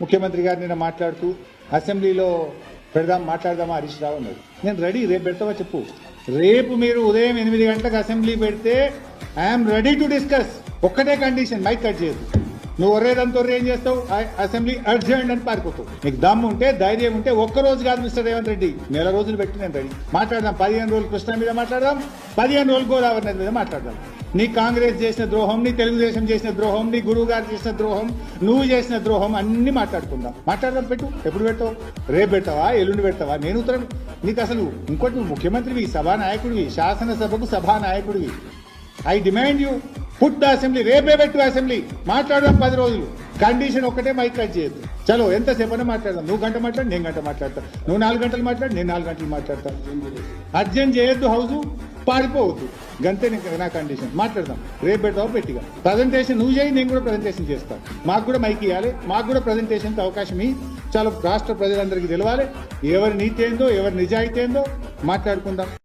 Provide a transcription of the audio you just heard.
ముఖ్యమంత్రి గారు నిన్న మాట్లాడుతూ అసెంబ్లీలో పెడదాం మాట్లాడదామా హరీష్ రావు అన్నాడు. నేను రెడీ, రేపు పెడతావా చెప్పు. రేపు మీరు ఉదయం 8 గంటలకు అసెంబ్లీ పెడితే ఐఎమ్ రెడీ టు డిస్కస్. ఒక్కటే కండిషన్, మైక్ కట్ చేయదు. నువ్వు ఒర్రేదంతా ఏం చేస్తావు, అసెంబ్లీ అర్జెంట్ అని పారిపోతావు. నీకు దమ్ము ఉంటే, ధైర్యం ఉంటే ఒక్క రోజు కాదు మిస్టర్ రేవంత్ రెడ్డి, నెల రోజులు పెట్టి నేను రెడీ. మాట్లాడదాం, 15 రోజులు కృష్ణ మీద మాట్లాడదాం, 15 రోజులు గోదావరి నది మీద మాట్లాడదాం. నీ కాంగ్రెస్ చేసిన ద్రోహం, నీ తెలుగుదేశం చేసిన ద్రోహం, నీ గురువు గారు చేసిన ద్రోహం, నువ్వు చేసిన ద్రోహం అన్ని మాట్లాడుకుందాం. మాట్లాడదాం, పెట్టు. ఎప్పుడు పెట్టావు? రేపు పెట్టవా, ఎల్లుండి పెట్టవా? నేను ఉత్తరం నీకు అసలు ఇంకోటి, నువ్వు ముఖ్యమంత్రివి, సభానాయకుడివి, శాసనసభకు సభానాయకుడివి. I demand you put the assembly. రేపే పెట్టు అసెంబ్లీ, మాట్లాడదాం 10 రోజులు. కండిషన్ ఒక్కటే, మైక్ కట్ చేయొద్దు. చలో ఎంతసేపైనా మాట్లాడదాం. నువ్వు గంట మాట్లాడు, నేను గంట మాట్లాడతా. నువ్వు 4 గంటలు మాట్లాడు, నేను 4 గంటలు మాట్లాడతా. అర్జెంట్ చేయొద్దు, హౌస్ పారిపోవద్దు. గంతే నా కండిషన్. మాట్లాడదాం, రేపు పెడతావు పెట్టిగా. ప్రజెంటేషన్ నువ్వు చేయి, నేను కూడా ప్రజెంటేషన్ చేస్తాను. మాకు కూడా మైక్ ఇవ్వాలి, మాకు కూడా ప్రజెంటేషన్కి అవకాశం ఇవ్వి. చాలా రాష్ట్ర ప్రజలందరికీ తెలవాలి ఎవరి నీతి ఏందో, ఎవరి నిజాయితీ ఏందో. మాట్లాడుకుందాం.